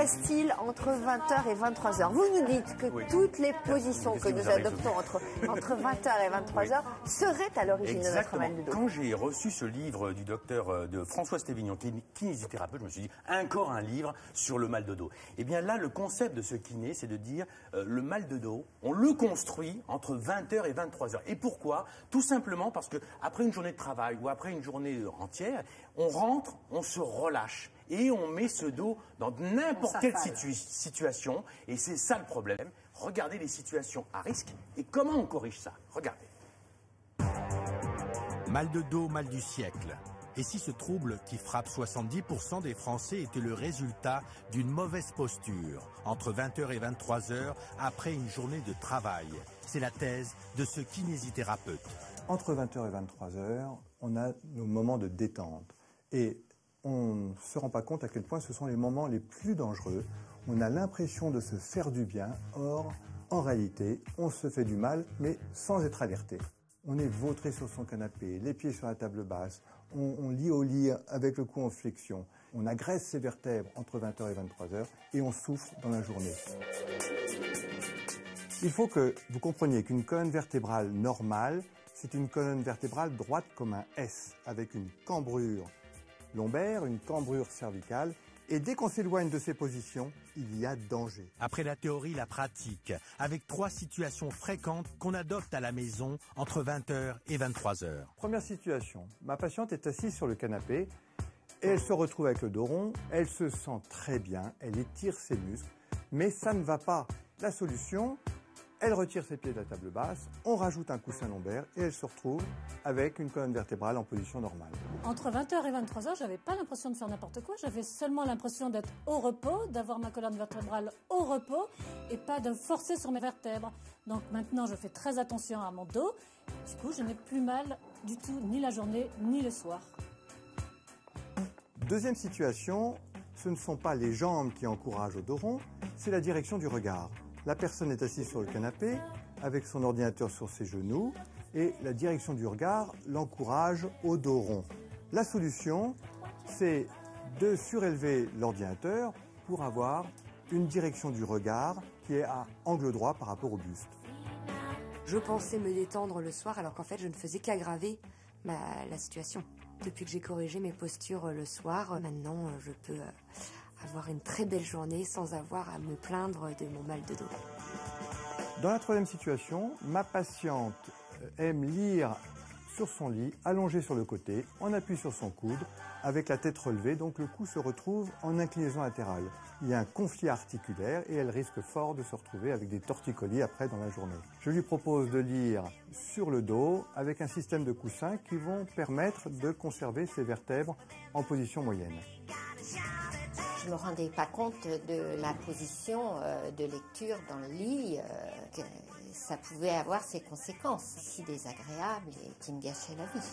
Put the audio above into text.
passe-t-il entre 20h et 23h? Vous nous dites que toutes les positions que nous adoptons entre 20h et 23h seraient à l'origine de notre mal de dos. Quand j'ai reçu ce livre du docteur de François Stévignon, kinésithérapeute, je me suis dit, encore un livre sur le mal de dos. Et bien là, le concept de ce kiné, c'est de dire, le mal de dos, on le construit entre 20h et 23h. Et pourquoi? Tout simplement parce que après une journée de travail ou après une journée entière, on rentre, on se relâche. Et on met ce dos dans n'importe quelle situation. Et c'est ça le problème. Regardez les situations à risque. Et comment on corrige ça? Regardez. Mal de dos, mal du siècle. Et si ce trouble qui frappe 70% des Français était le résultat d'une mauvaise posture entre 20h et 23h après une journée de travail? C'est la thèse de ce kinésithérapeute. Entre 20h et 23h, on a nos moments de détente. Et on ne se rend pas compte à quel point ce sont les moments les plus dangereux. On a l'impression de se faire du bien, or, en réalité, on se fait du mal, mais sans être alerté. On est vautré sur son canapé, les pieds sur la table basse, on lit au lit avec le cou en flexion, on agresse ses vertèbres entre 20h et 23h et on souffre dans la journée. Il faut que vous compreniez qu'une colonne vertébrale normale, c'est une colonne vertébrale droite comme un S, avec une cambrure lombaire, une cambrure cervicale. Et dès qu'on s'éloigne de ces positions, il y a danger. Après la théorie, la pratique, avec 3 situations fréquentes qu'on adopte à la maison entre 20h et 23h. Première situation, ma patiente est assise sur le canapé et elle se retrouve avec le dos rond, elle se sent très bien, elle étire ses muscles, mais ça ne va pas. La solution, elle retire ses pieds de la table basse, on rajoute un coussin lombaire et elle se retrouve avec une colonne vertébrale en position normale. Entre 20h et 23h, j'avais pas l'impression de faire n'importe quoi, j'avais seulement l'impression d'être au repos, d'avoir ma colonne vertébrale au repos et pas de forcer sur mes vertèbres. Donc maintenant, je fais très attention à mon dos. Du coup, je n'ai plus mal du tout, ni la journée, ni le soir. Deuxième situation, ce ne sont pas les jambes qui encouragent au dos rond, c'est la direction du regard. La personne est assise sur le canapé, avec son ordinateur sur ses genoux, et la direction du regard l'encourage au dos rond. La solution, c'est de surélever l'ordinateur pour avoir une direction du regard qui est à angle droit par rapport au buste. Je pensais me détendre le soir, alors qu'en fait, je ne faisais qu'aggraver la situation. Depuis que j'ai corrigé mes postures le soir, maintenant, je peux avoir une très belle journée sans avoir à me plaindre de mon mal de dos. Dans la troisième situation, ma patiente aime lire sur son lit, allongée sur le côté, en appui sur son coude, avec la tête relevée, donc le cou se retrouve en inclinaison latérale. Il y a un conflit articulaire et elle risque fort de se retrouver avec des torticolis après dans la journée. Je lui propose de lire sur le dos avec un système de coussins qui vont permettre de conserver ses vertèbres en position moyenne. Je ne me rendais pas compte de la position de lecture dans le lit, que ça pouvait avoir ses conséquences si désagréables et qui me gâchaient la vie.